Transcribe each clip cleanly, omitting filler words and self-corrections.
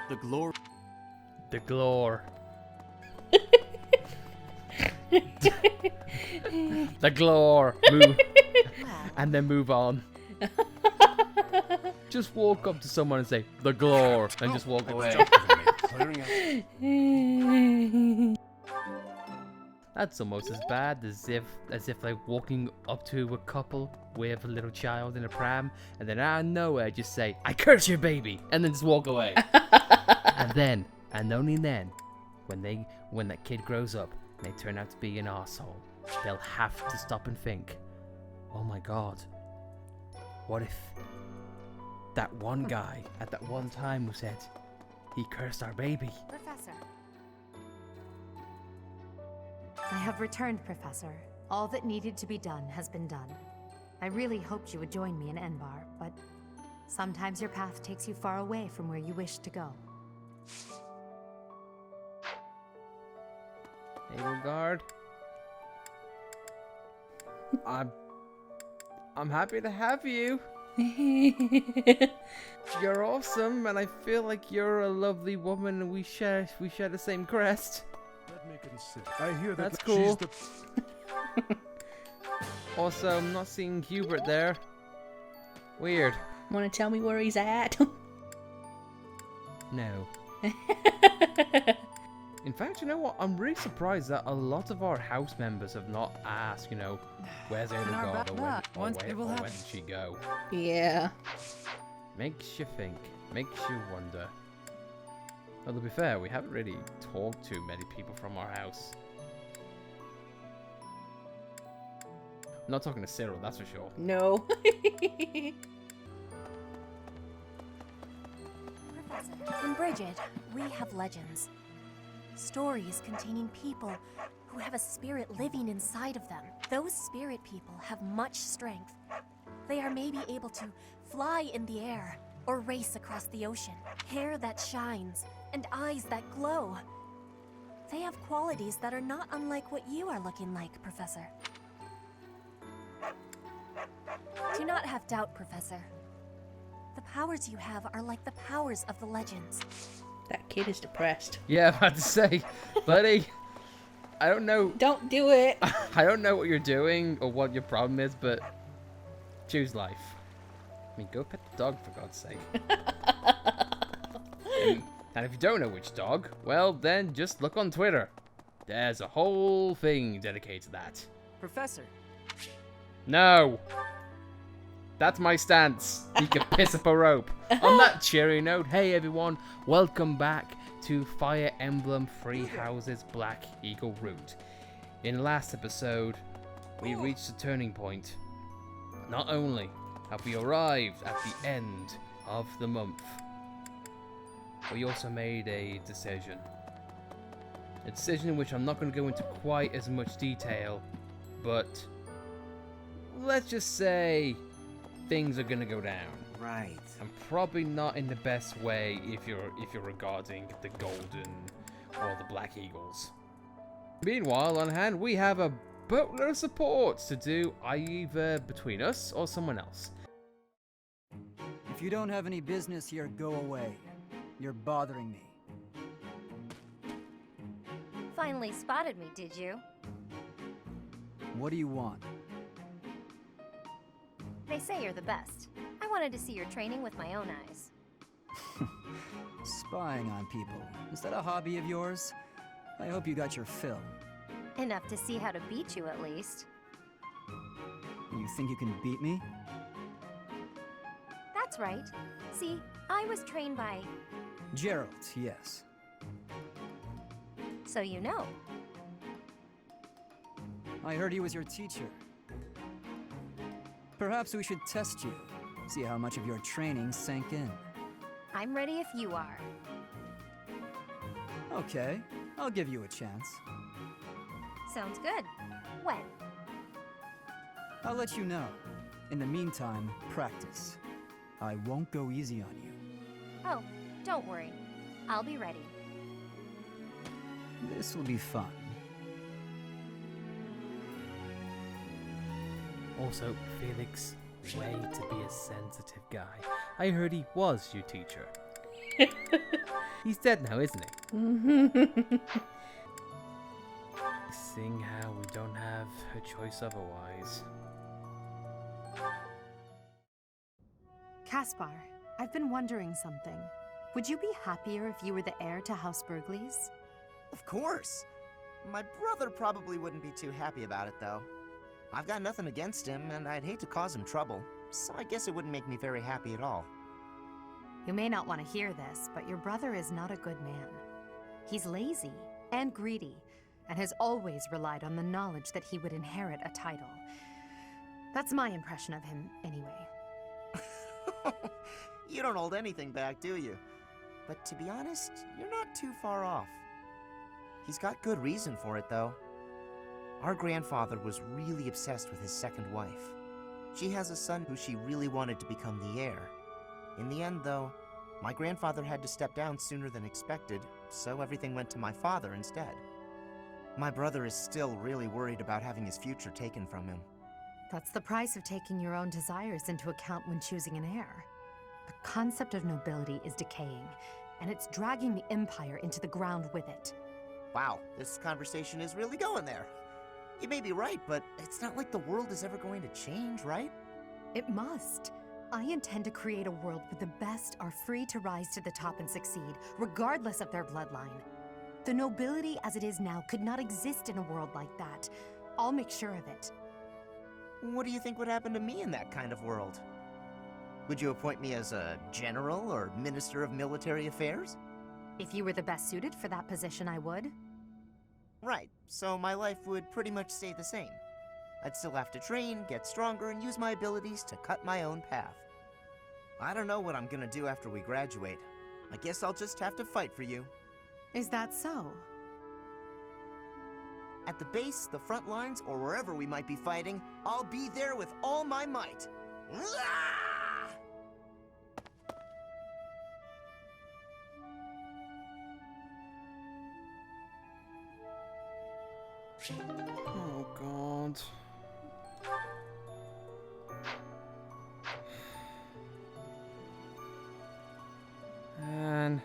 The glory. The glore. The glore. Move. And then move on. Just walk up to someone and say, the glore, and just walk away. That's almost as bad as if like walking up to a couple with a little child in a pram, and then out of nowhere just say, I curse your baby, and then just walk away. And then, and only then, when that kid grows up and they turn out to be an arsehole, they'll have to stop and think, oh my god, what if that one guy at that one time who said he cursed our baby? Professor. I have returned, Professor. All that needed to be done has been done. I really hoped you would join me in Enbar, but sometimes your path takes you far away from where you wish to go. Edelgard, I'm happy to have you. You're awesome, and I feel like you're a lovely woman, and we share the same crest. Let me consider. I hear that That's cool. she's the... Also, I'm not seeing Hubert there. Weird. Want to tell me where he's at? No. In fact, you know what? I'm really surprised that a lot of our house members have not asked, where's Edelgard, or where did she go? Yeah. Makes you think. Makes you wonder. Well, to be fair, we haven't really talked to many people from our house. I'm not talking to Cyril, that's for sure. No. Professor, in Bridget, we have legends. Stories containing people who have a spirit living inside of them. Those spirit people have much strength. They are maybe able to fly in the air or race across the ocean. Hair that shines and eyes that glow. They have qualities that are not unlike what you are looking like, Professor. Do not have doubt, Professor. The powers you have are like the powers of the legends. That kid is depressed. Yeah, I'm about to say, buddy, I don't know. Don't do it. I don't know what you're doing or what your problem is, but choose life. I mean, go pet the dog, for God's sake. And if you don't know which dog, well, then just look on Twitter. There's a whole thing dedicated to that. Professor. No. That's my stance. He can piss up a rope. On that cheery note, hey everyone, welcome back to Fire Emblem Three Houses Black Eagle Route. In last episode, we reached a turning point. Not only have we arrived at the end of the month, we also made a decision. A decision in which I'm not going to go into quite as much detail, but let's just say things are gonna go down. Right. And probably not in the best way if you're regarding the Golden or the Black Eagles. Meanwhile, on hand, we have a boatload of support to do either between us or someone else. If you don't have any business here, go away. You're bothering me. Finally spotted me, did you? What do you want? They say you're the best. I wanted to see your training with my own eyes. Spying on people. Is that a hobby of yours? I hope you got your fill. Enough to see how to beat you, at least. You think you can beat me? That's right. See, I was trained by... Gerald, yes. So you know. I heard he was your teacher. Perhaps we should test you. See how much of your training sank in. I'm ready if you are. Okay, I'll give you a chance. Sounds good. When? I'll let you know. In the meantime, practice. I won't go easy on you. Oh, don't worry. I'll be ready. This will be fun. Also, Felix, Way to be a sensitive guy. I heard he was your teacher. He's dead now, isn't he? Seeing how we don't have a choice otherwise. Caspar, I've been wondering something. Would you be happier if you were the heir to House Burgleys? Of course. My brother probably wouldn't be too happy about it, though. I've got nothing against him, and I'd hate to cause him trouble, so I guess it wouldn't make me very happy at all. You may not want to hear this, but your brother is not a good man. He's lazy and greedy, and has always relied on the knowledge that he would inherit a title. That's my impression of him, anyway. You don't hold anything back, do you? But to be honest, you're not too far off. He's got good reason for it, though. Our grandfather was really obsessed with his second wife. She has a son who she really wanted to become the heir. In the end, though, my grandfather had to step down sooner than expected, so everything went to my father instead. My brother is still really worried about having his future taken from him. That's the price of taking your own desires into account when choosing an heir. The concept of nobility is decaying, and it's dragging the Empire into the ground with it. Wow, this conversation is really going there. You may be right, but it's not like the world is ever going to change, right? It must. I intend to create a world where the best are free to rise to the top and succeed, regardless of their bloodline. The nobility as it is now could not exist in a world like that. I'll make sure of it. What do you think would happen to me in that kind of world? Would you appoint me as a general or minister of military affairs? If you were the best suited for that position, I would. Right, so my life would pretty much stay the same. I'd still have to train, get stronger, and use my abilities to cut my own path. I don't know what I'm gonna do after we graduate. I guess I'll just have to fight for you. Is that so? At the base, the front lines, or wherever we might be fighting, I'll be there with all my might. Oh god. And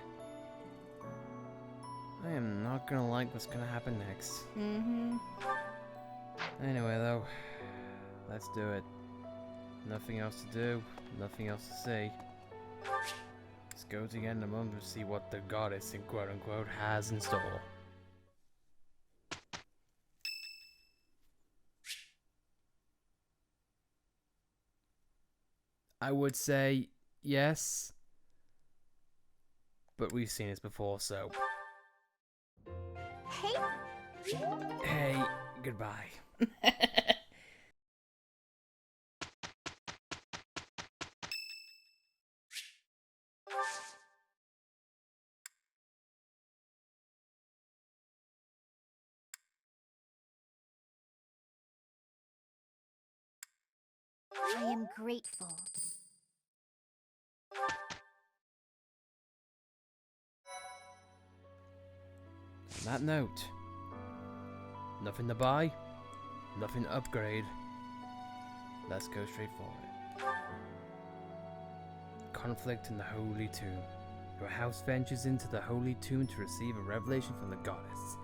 I am not gonna like what's gonna happen next. Anyway though, let's do it. Nothing else to do, nothing else to see. Let's go to the end of the month and see what the goddess in quote unquote has in store. I would say yes, but we've seen this before, so. Hey, goodbye. I am grateful. On that note, nothing to buy, nothing to upgrade. Let's go straight forward. Conflict in the Holy Tomb. Your house ventures into the Holy Tomb to receive a revelation from the goddess.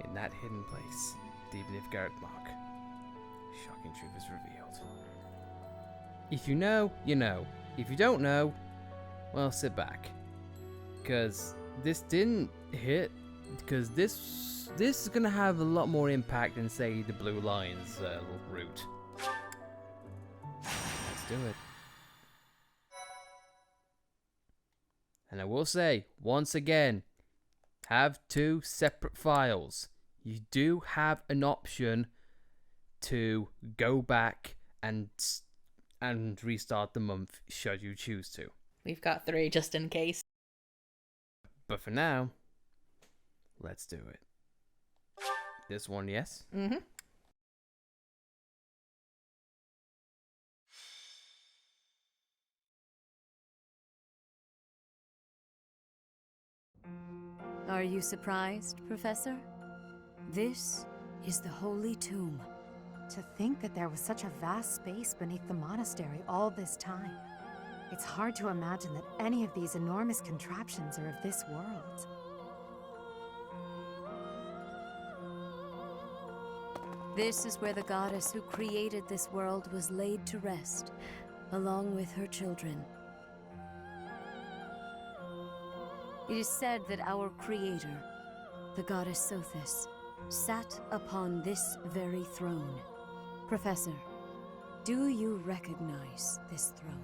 In that hidden place, deep beneath Garrett Mark, shocking truth is revealed. If you know, you know. If you don't know, well, sit back. Because this didn't hit. Because this is going to have a lot more impact than, say, the Blue Lion's route. Let's do it. And I will say, once again, have 2 separate files. You do have an option to go back and restart the month should you choose to. We've got 3 just in case. But for now, let's do it. This one, yes? Mm-hmm. Are you surprised, Professor? This is the Holy Tomb, To think that there was such a vast space beneath the monastery all this time. It's hard to imagine that any of these enormous contraptions are of this world. This is where the goddess who created this world was laid to rest, along with her children. It is said that our creator, the goddess Sothis, sat upon this very throne. Professor, do you recognize this throne?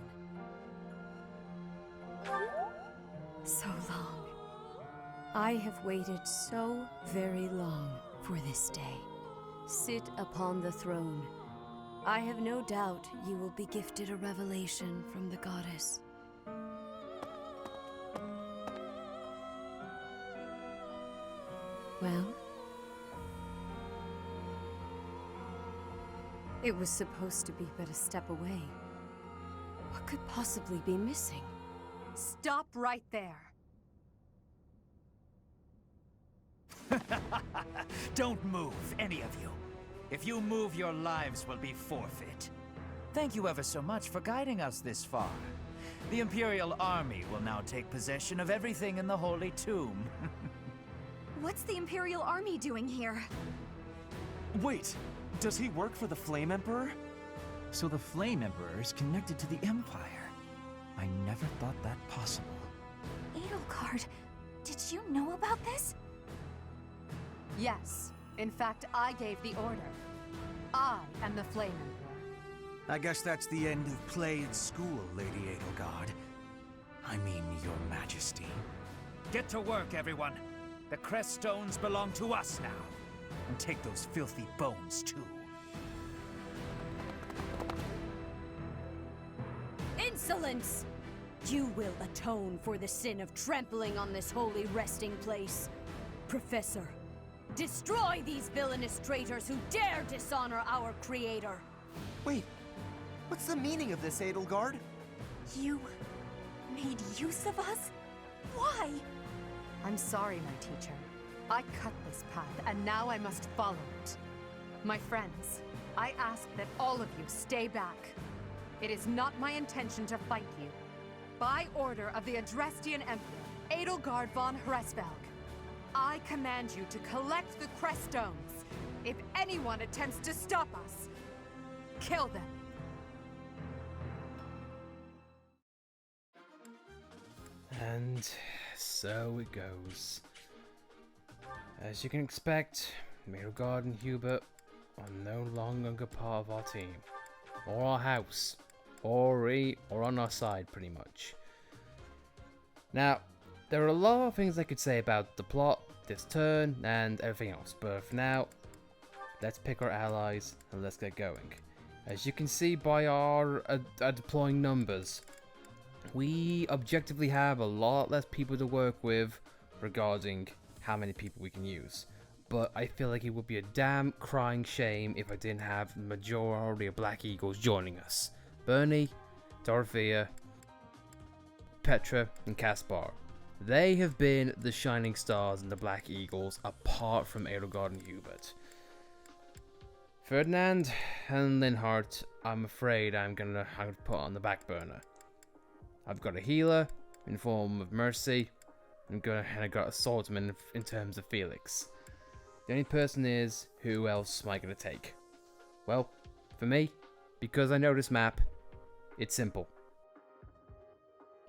So long. I have waited so very long for this day. Sit upon the throne. I have no doubt you will be gifted a revelation from the goddess. Well? It was supposed to be but a step away. What could possibly be missing? Stop right there! Don't move, any of you. If you move, your lives will be forfeit. Thank you ever so much for guiding us this far. The Imperial Army will now take possession of everything in the Holy Tomb. What's the Imperial Army doing here? Wait, does he work for the Flame Emperor? So the Flame Emperor is connected to the Empire. I never thought that possible. Edelgard, did you know about this? Yes. In fact, I gave the order. I am the Flame Emperor. I guess that's the end of play at school, Lady Edelgard. I mean, Your Majesty. Get to work, everyone. The crest stones belong to us now. And take those filthy bones, too. Insolence! You will atone for the sin of trampling on this holy resting place. Professor, destroy these villainous traitors who dare dishonor our creator. Wait, what's the meaning of this, Edelgard? You made use of us? Why? I'm sorry, my teacher. I cut this path, and now I must follow it. My friends, I ask that all of you stay back. It is not my intention to fight you. By order of the Adrestian Emperor, Edelgard von Hresvelg, I command you to collect the crest stones. If anyone attempts to stop us, kill them. And so it goes. As you can expect, Edelgard and Hubert are no longer part of our team, or our house, or on our side, pretty much. Now, there are a lot of things I could say about the plot, this turn, and everything else, but for now, let's pick our allies and let's get going. As you can see by our deploying numbers, we objectively have a lot less people to work with regarding how many people we can use. But I feel like it would be a damn crying shame if I didn't have the majority of Black Eagles joining us. Bernie, Dorothea, Petra, and Caspar. They have been the shining stars in the Black Eagles apart from Edelgard and Hubert. Ferdinand and Linhardt, I'm afraid I'm gonna put on the back burner. I've got a healer in form of Mercy, and I got a swordsman in terms of Felix. The only person is, who else am I going to take? Well, for me, because I know this map, it's simple.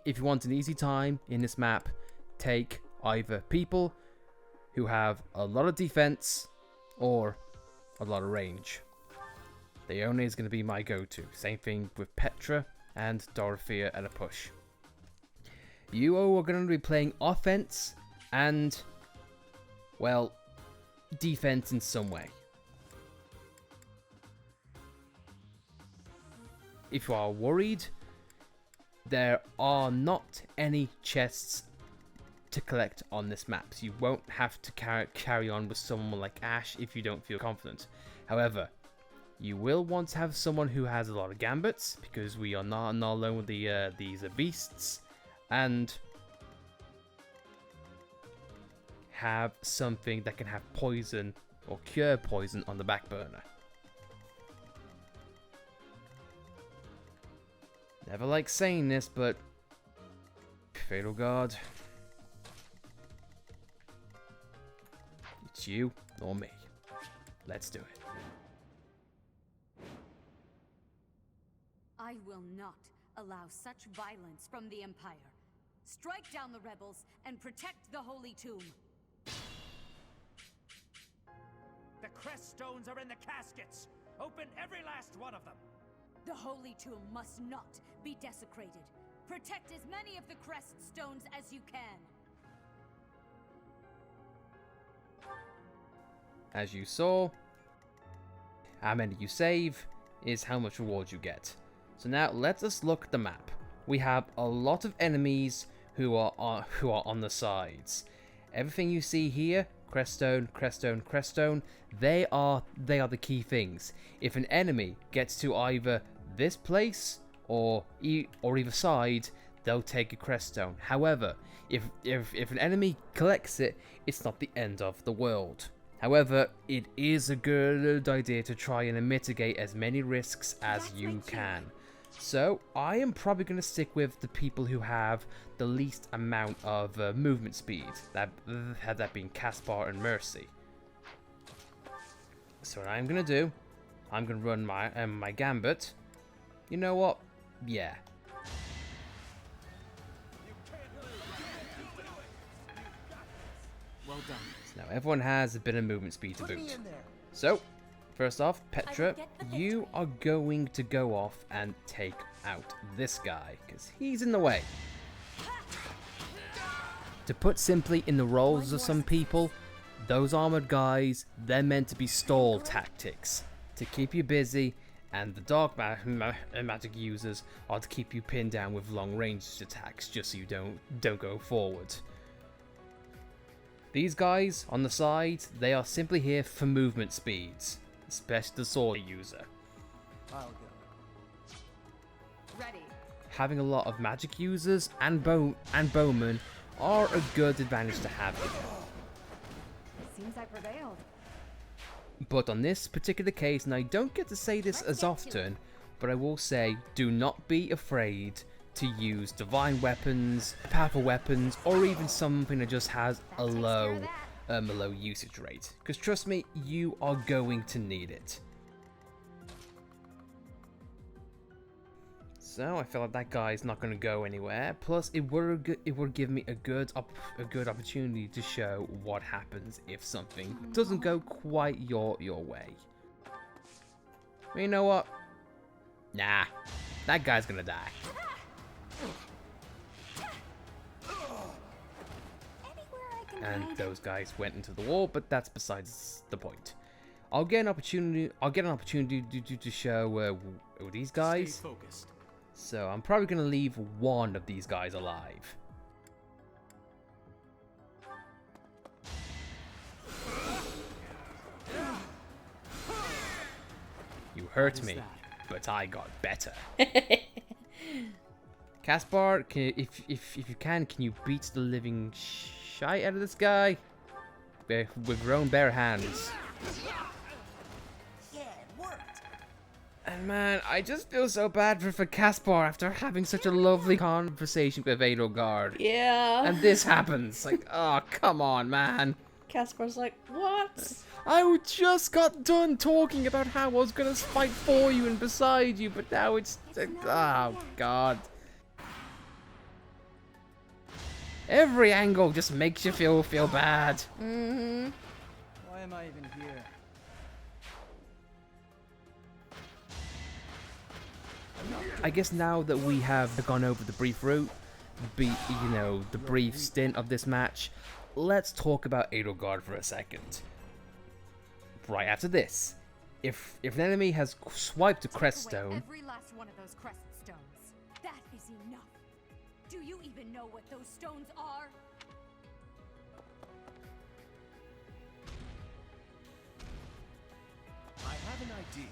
If you want an easy time in this map, take either people who have a lot of defense or a lot of range. Leone is going to be my go-to. Same thing with Petra and Dorothea at a push. You are going to be playing offense and, well, defense in some way. If you are worried, there are not any chests to collect on this map, so you won't have to carry on with someone like Ash if you don't feel confident. However, you will want to have someone who has a lot of gambits, because we are not alone with these beasts, and have something that can have poison or cure poison on the back burner. Never like saying this, but Fatal Guard, it's you or me. Let's do it. I will not allow such violence from the Empire. Strike down the rebels and protect the Holy Tomb. The crest stones are in the caskets. Open every last one of them. The Holy Tomb must not be desecrated. Protect as many of the crest stones as you can. As you saw, how many you save is how much reward you get. So now let us look at the map. We have a lot of enemies who are on the sides. Everything you see here, creststone, creststone, creststone, they are the key things. If an enemy gets to either this place or either side, they'll take a creststone. However, if an enemy collects it, it's not the end of the world. However, it is a good idea to try and mitigate as many risks as you can. So, I am probably going to stick with the people who have the least amount of movement speed, that being Caspar and Mercy. So what I'm going to do, I'm going to run my Gambit. You know what? Yeah. Well done. So now everyone has a bit of movement speed to boot. So, first off, Petra, you are going to go off and take out this guy, because he's in the way. To put simply in the roles of some people, those armored guys, they're meant to be stall tactics, to keep you busy, and the dark magic users are to keep you pinned down with long range attacks, just so you don't go forward. These guys on the side, they are simply here for movement speeds, especially the sword user. I'll go. Ready. Having a lot of magic users and bowmen are a good advantage to have here. Seems I prevailed. But on this particular case, and I don't get to say this as often, but I will say, do not be afraid to use divine weapons, powerful weapons, or even something that just has a low usage rate. Because trust me, you are going to need it. So I feel like that guy's not going to go anywhere. Plus, it would give me a good opportunity to show what happens if something doesn't go quite your way. But you know what? Nah, that guy's gonna die. And those guys went into the wall, but that's besides the point. I'll get an opportunity to show these guys. Stay focused. So I'm probably gonna leave one of these guys alive. You hurt me, but I got better. Caspar, if you can you beat the living shite out of this guy with your own bare hands? Yeah, it worked. And man, I just feel so bad for Caspar after having such a lovely conversation with Edelgard. Yeah. And this happens. Like, oh, come on, man. Caspar's like, what? I just got done talking about how I was gonna fight for you and beside you, but now it's oh god. Every angle just makes you feel bad. Mm-hmm. Why am I even here? I guess now that we have gone over the brief route, the brief stint of this match, let's talk about Edelgard for a second. Right after this, if an enemy has swiped a creststone, Every last one of those crest stones. That is enough. Do you even know what those stones are? I have an idea.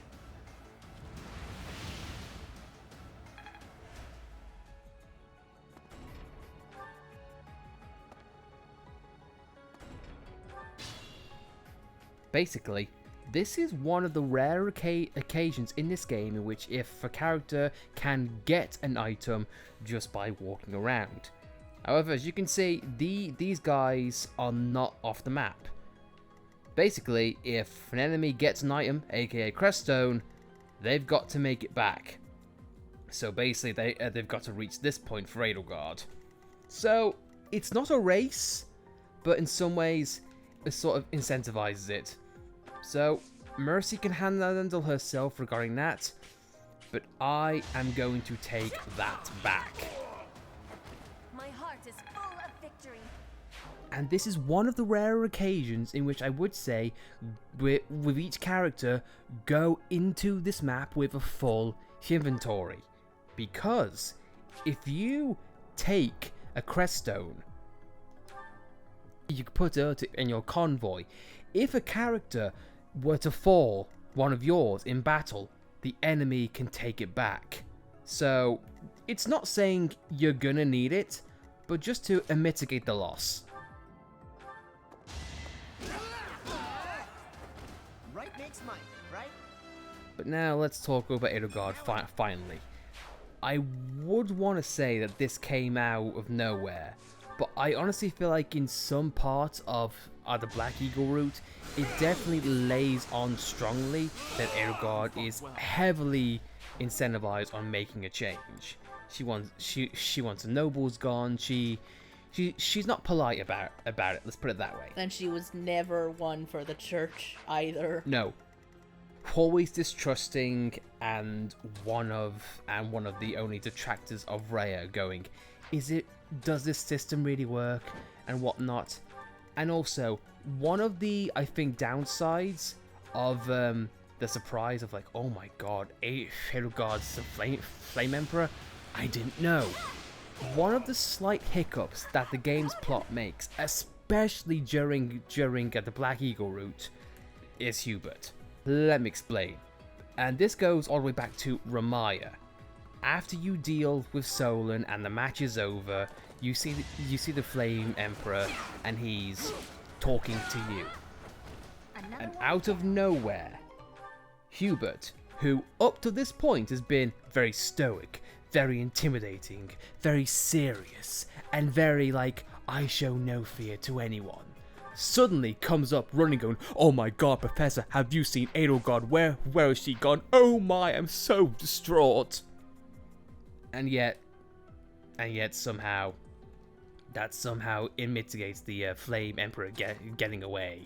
basically, this is one of the rare occasions in this game in which if a character can get an item just by walking around. However, as you can see, these guys are not off the map. Basically, if an enemy gets an item, aka Creststone, they've got to make it back. So basically, they've got to reach this point for Edelgard. So it's not a race, but in some ways, it sort of incentivizes it. So Mercy can handle herself regarding that, but I am going to take that back. My heart is full of victory. And this is one of the rare occasions in which I would say, with each character, go into this map with a full inventory. Because if you take a Creststone, you can put it in your convoy. If a character were to fall, one of yours, in battle, the enemy can take it back. So, it's not saying you're gonna need it, but just to mitigate the loss. Right makes might, right? But now let's talk about Edelgard finally. I would want to say that this came out of nowhere, but I honestly feel like in some parts of the Black Eagle route, it definitely lays on strongly that Edelgard is heavily incentivized on making a change. She wants the nobles gone. She's not polite about it. Let's put it that way. And she was never one for the church either. No. Always distrusting and one of the only detractors of Rhea going, does this system really work and whatnot? And also, one of the, I think, downsides of the surprise of like, oh my god, Edelgard's the Flame Emperor? I didn't know. One of the slight hiccups that the game's plot makes, especially during the Black Eagle route, is Hubert. Let me explain. And this goes all the way back to Ramaya. After you deal with Solon and the match is over, you see the Flame Emperor and he's talking to you. And out of nowhere, Hubert, who up to this point has been very stoic, very intimidating, very serious, and very like, I show no fear to anyone, suddenly comes up running going, oh my god, Professor, have you seen Edelgard? Where has she gone? Oh my, I'm so distraught. And yet somehow, that somehow it mitigates the Flame Emperor getting away.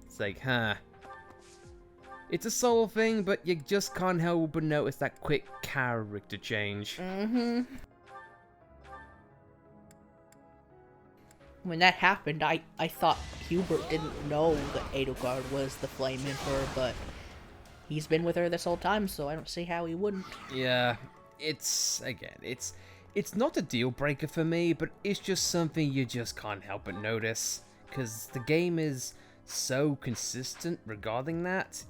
It's like, huh. It's a subtle thing, but you just can't help but notice that quick character change. When that happened, I thought Hubert didn't know that Edelgard was the Flame Emperor, but he's been with her this whole time, so I don't see how he wouldn't. Yeah, it's not a deal breaker for me, but it's just something you just can't help but notice, because the game is so consistent regarding that.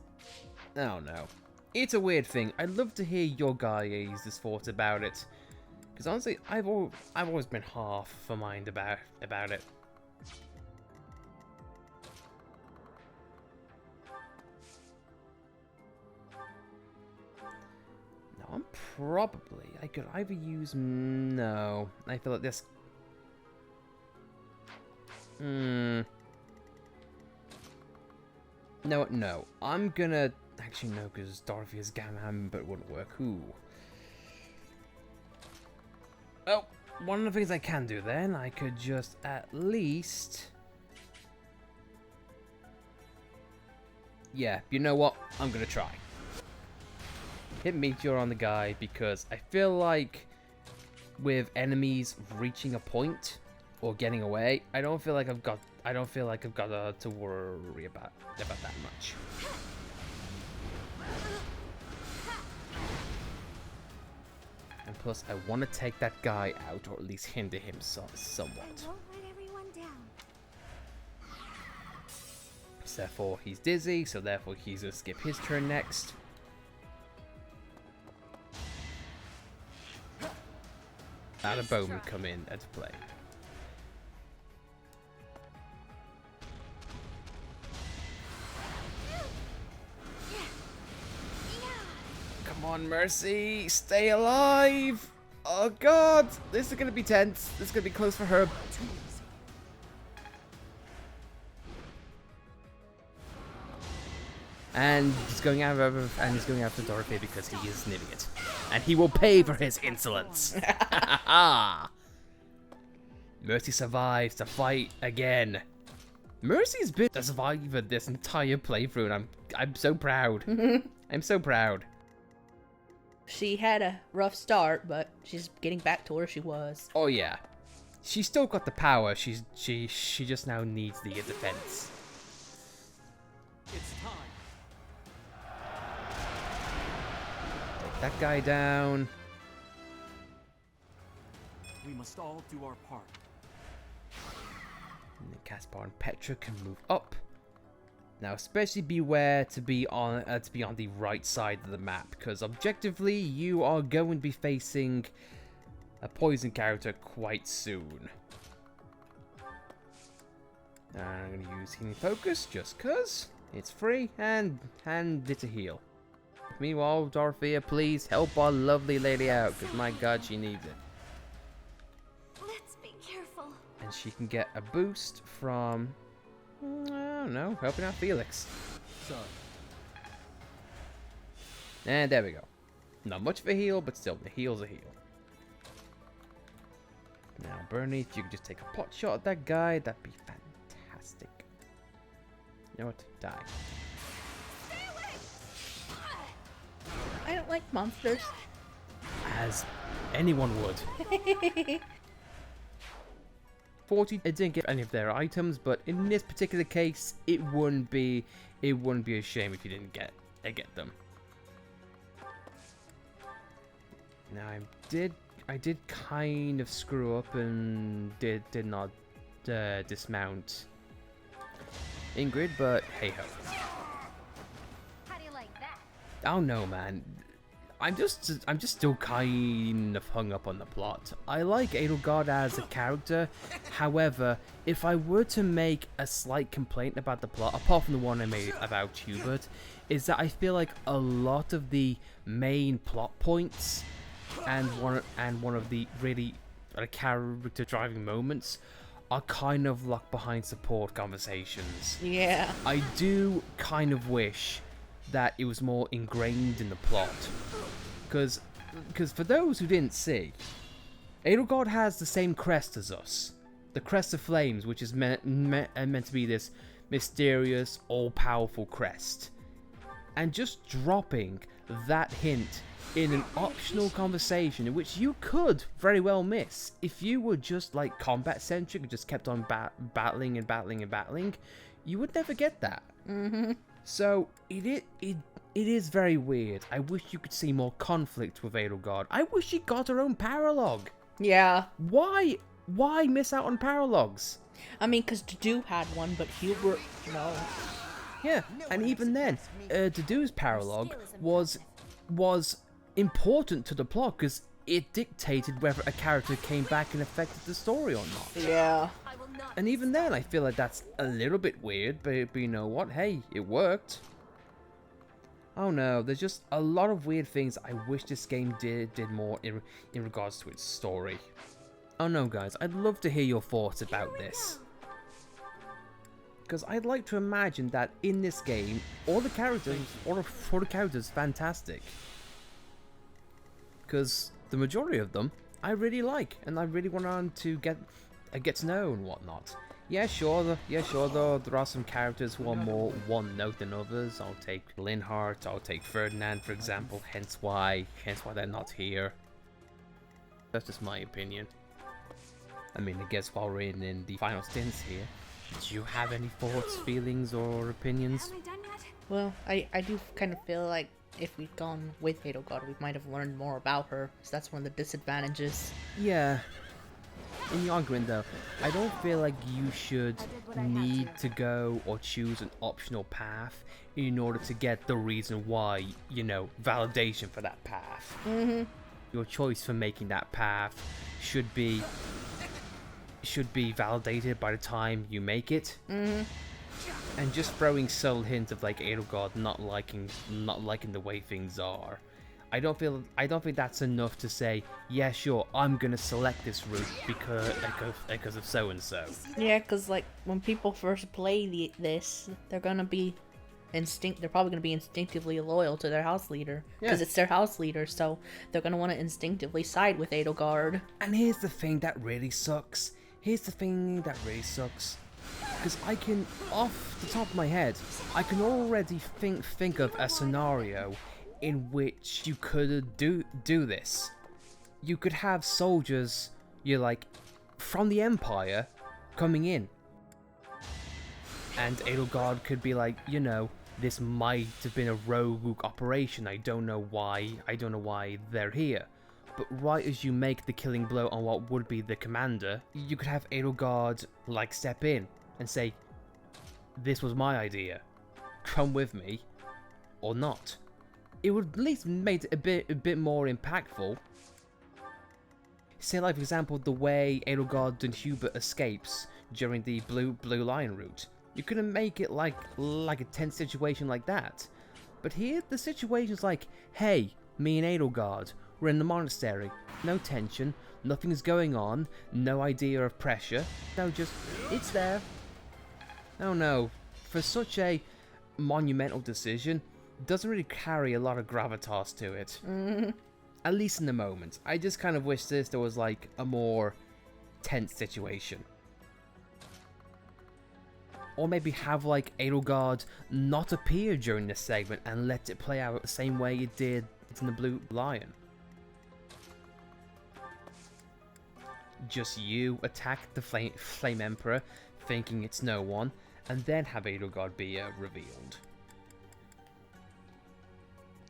I don't know. It's a weird thing. I'd love to hear your guys' thoughts about it. Because honestly, I've always been half for mind about it. Now I could either use no. I feel like this. No. I'm gonna actually no, because Dorothy is Gammon, but it wouldn't work. Ooh. Oh, one of the things I can do then, I could just at least... Yeah, you know what? I'm gonna try. Hit Meteor on the guy, because I feel like with enemies reaching a point or getting away, I don't feel like I've got to worry about that much. And plus, I want to take that guy out, or at least hinder him somewhat. I won't let everyone down. Therefore, he's dizzy, so therefore he's going to skip his turn next. And a bowman come in and play. on, Mercy. Stay alive. Oh, God. This is going to be tense. This is going to be close for her. And he's going after Dorothy because he is an idiot. And he will pay for his insolence. Mercy survives to fight again. Mercy's been a survivor this entire playthrough, and I'm so proud. I'm so proud. She had a rough start, but she's getting back to where she was. Oh yeah, she's still got the power. She just now needs the defense. It's time. Take that guy down. We must all do our part. And Caspar and Petra can move up. Now, especially beware to be on the right side of the map, because objectively, you are going to be facing a poison character quite soon. And I'm going to use Healing Focus just because it's free and it's a heal. Meanwhile, Dorothea, please help our lovely lady out, because my God, she needs it. Let's be careful. And she can get a boost from, I don't know, helping out Felix. Sorry. And there we go. Not much of a heal, but still, the heal's a heal. Now, Bernie, if you could just take a pot shot at that guy, that'd be fantastic. You know what? Die. I don't like monsters. As anyone would. 40, it didn't get any of their items, but in this particular case, it wouldn't be a shame if you didn't get them. Now I did kind of screw up and did not dismount Ingrid, but hey ho. How do you like that? Oh no, man. I'm just still kind of hung up on the plot. I like Edelgard as a character. However, if I were to make a slight complaint about the plot, apart from the one I made about Hubert, is that I feel like a lot of the main plot points and one of the really character driving moments are kind of locked behind support conversations. Yeah. I do kind of wish that it was more ingrained in the plot, because for those who didn't see, Edelgard has the same crest as us, the Crest of Flames, which is meant to be this mysterious, all-powerful crest, and just dropping that hint in an optional conversation in which you could very well miss if you were just like combat centric and just kept on battling, you would never get that. So it is very weird. I wish you could see more conflict with Edelgard. I wish she got her own paralogue. Yeah. Why miss out on paralogues? I mean, because Dedue had one, but Hubert, no. Yeah, and even then, Dedue's paralogue was important to the plot because it dictated whether a character came back and affected the story or not. Yeah. And even then, I feel like that's a little bit weird, but you know what? Hey, it worked. Oh no, there's just a lot of weird things I wish this game did more in regards to its story. Oh no, guys, I'd love to hear your thoughts about this. Because I'd like to imagine that in this game, all the characters fantastic. Because the majority of them I really like, and I really want on to get to know and whatnot. Yeah, sure, though, there are some characters who are more one-note than others. I'll take Linhardt, I'll take Ferdinand, for example, hence why they're not here. That's just my opinion. I mean, I guess while we're in the final stints here, do you have any thoughts, feelings, or opinions? Well, I do kind of feel like if we'd gone with Edelgard, we might have learned more about her, so that's one of the disadvantages. Yeah. In the argument, though, I don't feel like you should need to go or choose an optional path in order to get the reason why, you know, validation for that path. Your choice for making that path should be validated by the time you make it. And just throwing subtle hints of like Edelgard not liking the way things are, I don't think that's enough to say, yeah, sure, I'm gonna select this route because of so and so. Yeah, because like when people first play this, they're gonna be they're probably gonna be instinctively loyal to their house leader because it's their house leader, so they're gonna want to instinctively side with Edelgard. And here's the thing that really sucks. Because I can, off the top of my head, I can already think of a scenario in which you could do this. You could have soldiers, from the Empire coming in. And Edelgard could be like, this might have been a rogue operation. I don't know why they're here. But right as you make the killing blow on what would be the commander, you could have Edelgard step in and say, this was my idea. Come with me, or not. It would at least make it a bit more impactful. Say, for example, the way Edelgard and Hubert escapes during the Blue Lion route. You couldn't make it like a tense situation like that. But here, the situation's like, hey, me and Edelgard, we're in the monastery. No tension, nothing's going on, no idea of pressure. No, just, it's there. Oh no, for such a monumental decision, it doesn't really carry a lot of gravitas to it. At least in the moment. I just kind of wish there was a more tense situation. Or maybe have Edelgard not appear during this segment and let it play out the same way it did in the Blue Lion. Just you attack the Flame Emperor, thinking it's no one, and then have Edelgard be revealed.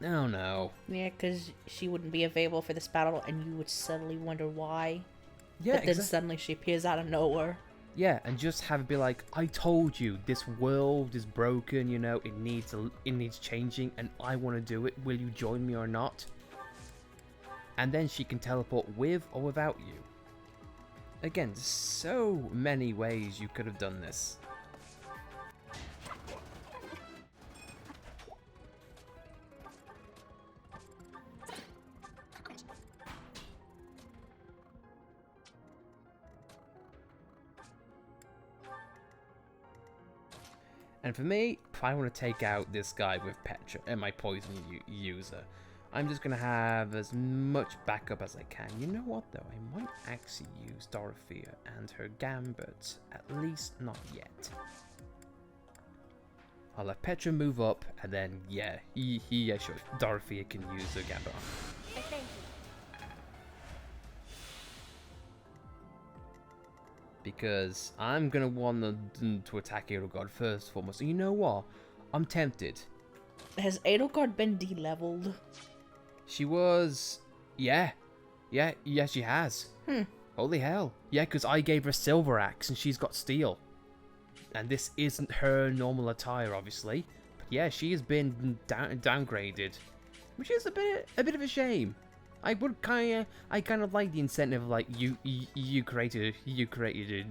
Oh no. Yeah, because she wouldn't be available for this battle, and you would suddenly wonder why. Yeah, but then suddenly she appears out of nowhere. Yeah, and just have it be like, I told you, this world is broken, it needs changing, and I want to do it. Will you join me or not? And then she can teleport with or without you. Again, so many ways you could have done this. And for me, I want to take out this guy with Petra and my poison user. I'm just going to have as much backup as I can. You know what though, I might actually use Dorothea and her Gambit, at least not yet. I'll let Petra move up, and then yeah, sure, Dorothea can use her Gambit. Thank you. Because I'm going to want to attack Edelgard first and foremost. And you know what? I'm tempted. Has Edelgard been de-leveled? She was... Yeah, she has. Holy hell. Yeah, because I gave her Silver Axe and she's got Steel. And this isn't her normal attire, obviously. But yeah, she has been downgraded. Which is a bit of a shame. I kind of like the incentive, you created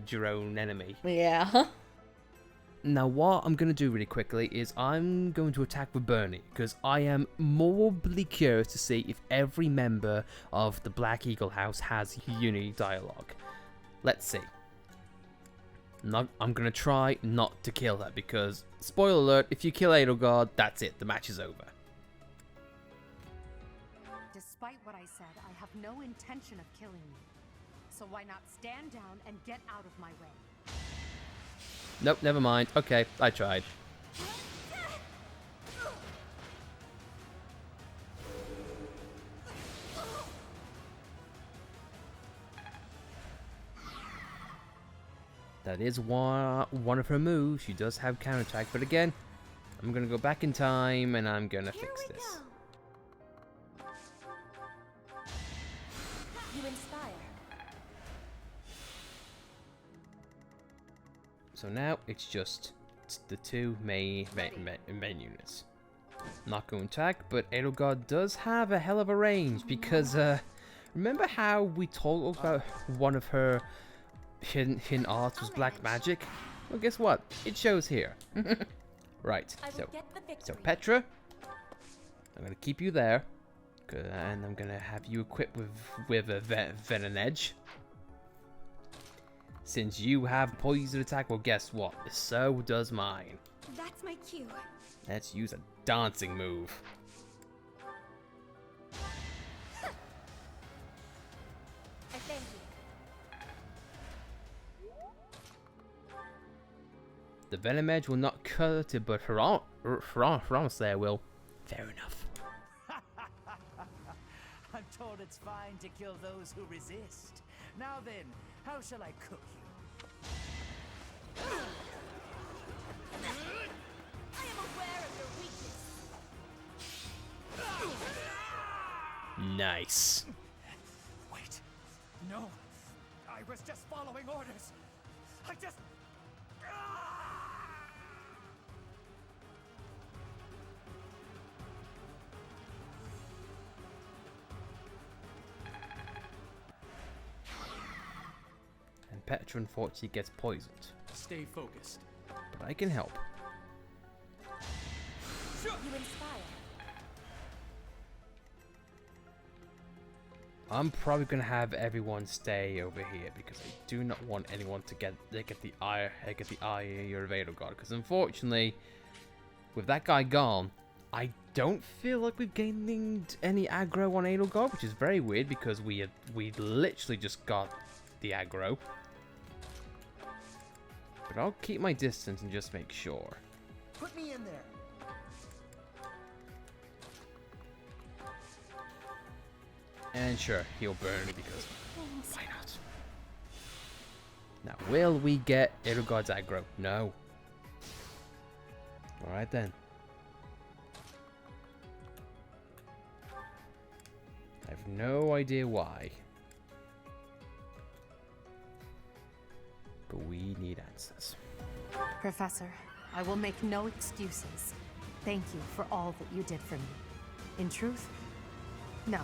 your own enemy. Yeah. Now, what I'm gonna do really quickly is I'm going to attack with Bernie because I am morbidly curious to see if every member of the Black Eagle House has unity dialogue. Let's see. I'm gonna try not to kill her because, spoiler alert, if you kill Edelgard, that's it. The match is over. Despite what I said, I have no intention of killing you. So why not stand down and get out of my way? Nope, never mind. Okay, I tried. That is one of her moves. She does have counterattack, but again, I'm gonna go back in time and I'm gonna fix this. You inspire. So now it's just the two main units. Not going to attack, but Edelgard does have a hell of a range because remember how we talked about one of her hidden arts was black magic? Well, guess what? It shows here. Right. So Petra, I'm gonna keep you there And I'm gonna have you equipped with a venom edge. Since you have poison attack, well, guess what? So does mine. That's my cue. Let's use a dancing move. I thank you. The venom edge will not cut it, but France there will. Fair enough. I'm told it's fine to kill those who resist. Now then, how shall I cook you? I am aware of your weakness. Nice. Wait. No. I was just following orders. I just... And Petra unfortunately gets poisoned. Stay focused. But I can help. You inspire. I'm probably gonna have everyone stay over here because I do not want anyone to get the eye of Edelgard. Because unfortunately, with that guy gone, I don't feel like we've gained any aggro on Edelgard, which is very weird because we literally just got the aggro. But I'll keep my distance and just make sure. Put me in there. And sure, he'll burn me because why not? Now, will we get Edelgard's aggro? No. Alright then. I have no idea why. But we need answers. Professor, I will make no excuses. Thank you for all that you did for me. In truth, no.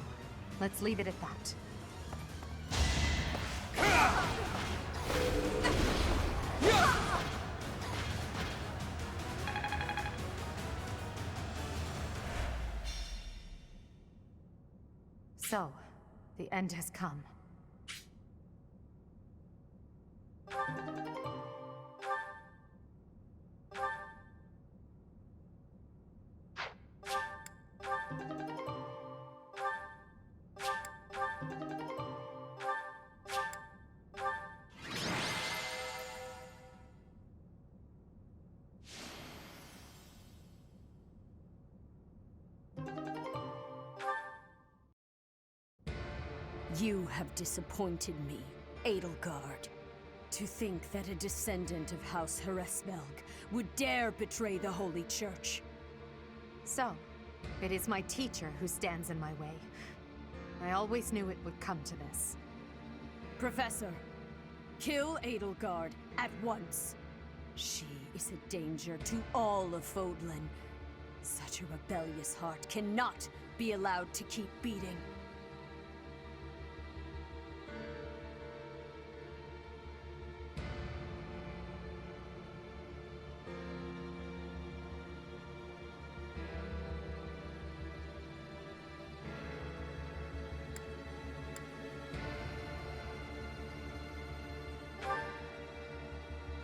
Let's leave it at that. So, the end has come. You have disappointed me, Edelgard. To think that a descendant of House Hresmelg would dare betray the Holy Church. So, it is my teacher who stands in my way. I always knew it would come to this. Professor, kill Edelgard at once. She is a danger to all of Fodlan. Such a rebellious heart cannot be allowed to keep beating.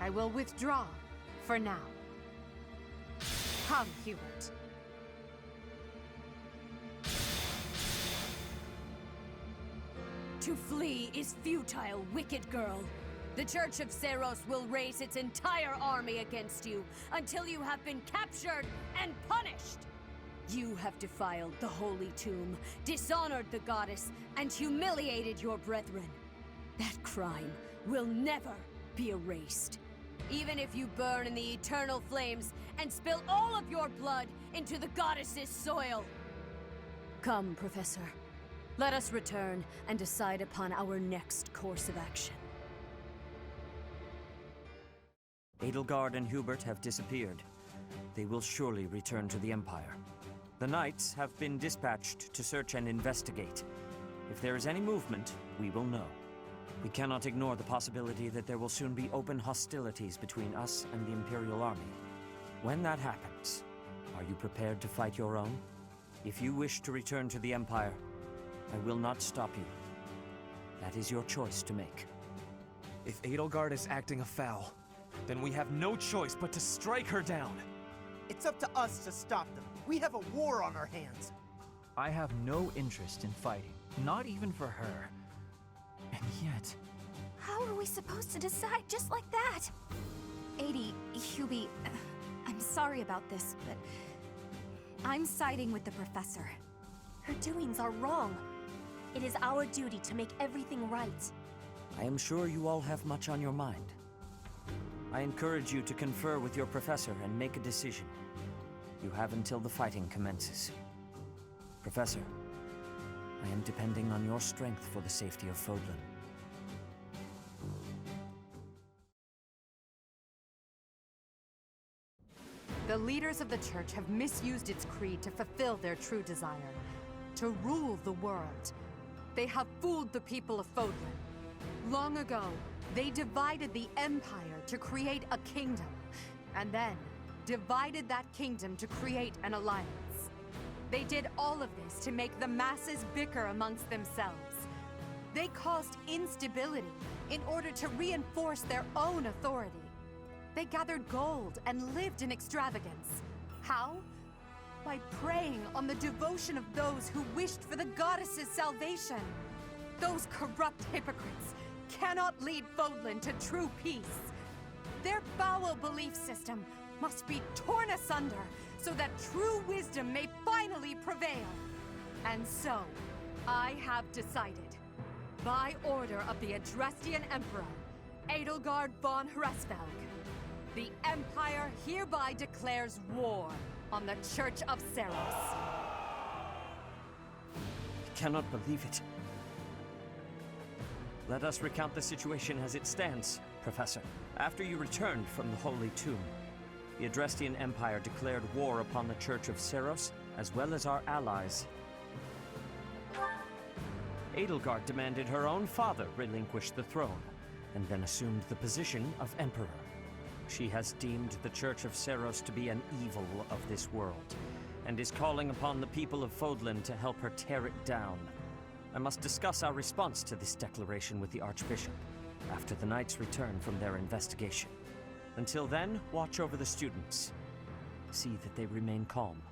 I will withdraw, for now. Come, Hubert. To flee is futile, wicked girl. The Church of Seros will raise its entire army against you until you have been captured and punished. You have defiled the Holy Tomb, dishonored the goddess, and humiliated your brethren. That crime will never be erased. Even if you burn in the eternal flames and spill all of your blood into the goddess's soil. Come, Professor. Let us return and decide upon our next course of action. Edelgard and Hubert have disappeared. They will surely return to the Empire. The Knights have been dispatched to search and investigate. If there is any movement, we will know. We cannot ignore the possibility that there will soon be open hostilities between us and the Imperial Army. When that happens, are you prepared to fight your own? If you wish to return to the Empire, I will not stop you. That is your choice to make. If Edelgard is acting afoul, then we have no choice but to strike her down. It's up to us to stop them. We have a war on our hands. I have no interest in fighting, not even for her. And yet... How are we supposed to decide just like that? Adi, Hubie, I'm sorry about this, but I'm siding with the professor. Her doings are wrong. It is our duty to make everything right. I am sure you all have much on your mind. I encourage you to confer with your professor and make a decision. You have until the fighting commences. Professor, I am depending on your strength for the safety of Fodlan. The leaders of the church have misused its creed to fulfill their true desire, to rule the world. They have fooled the people of Fodlan. Long ago, they divided the Empire to create a kingdom, and then divided that kingdom to create an alliance. They did all of this to make the masses bicker amongst themselves. They caused instability in order to reinforce their own authority. They gathered gold and lived in extravagance. How? By preying on the devotion of those who wished for the goddess's salvation. Those corrupt hypocrites cannot lead Fodlan to true peace. Their foul belief system must be torn asunder so that true wisdom may finally prevail. And so, I have decided, by order of the Adrestian Emperor, Edelgard von Hresvelg, the Empire hereby declares war on the Church of Seros. I cannot believe it. Let us recount the situation as it stands, Professor. After you returned from the Holy Tomb, the Adrestian Empire declared war upon the Church of Seros, as well as our allies. Edelgard demanded her own father relinquish the throne, and then assumed the position of Emperor. She has deemed the Church of Seros to be an evil of this world, and is calling upon the people of Fodlan to help her tear it down. I must discuss our response to this declaration with the Archbishop, after the Knights return from their investigation. Until then, watch over the students. See that they remain calm.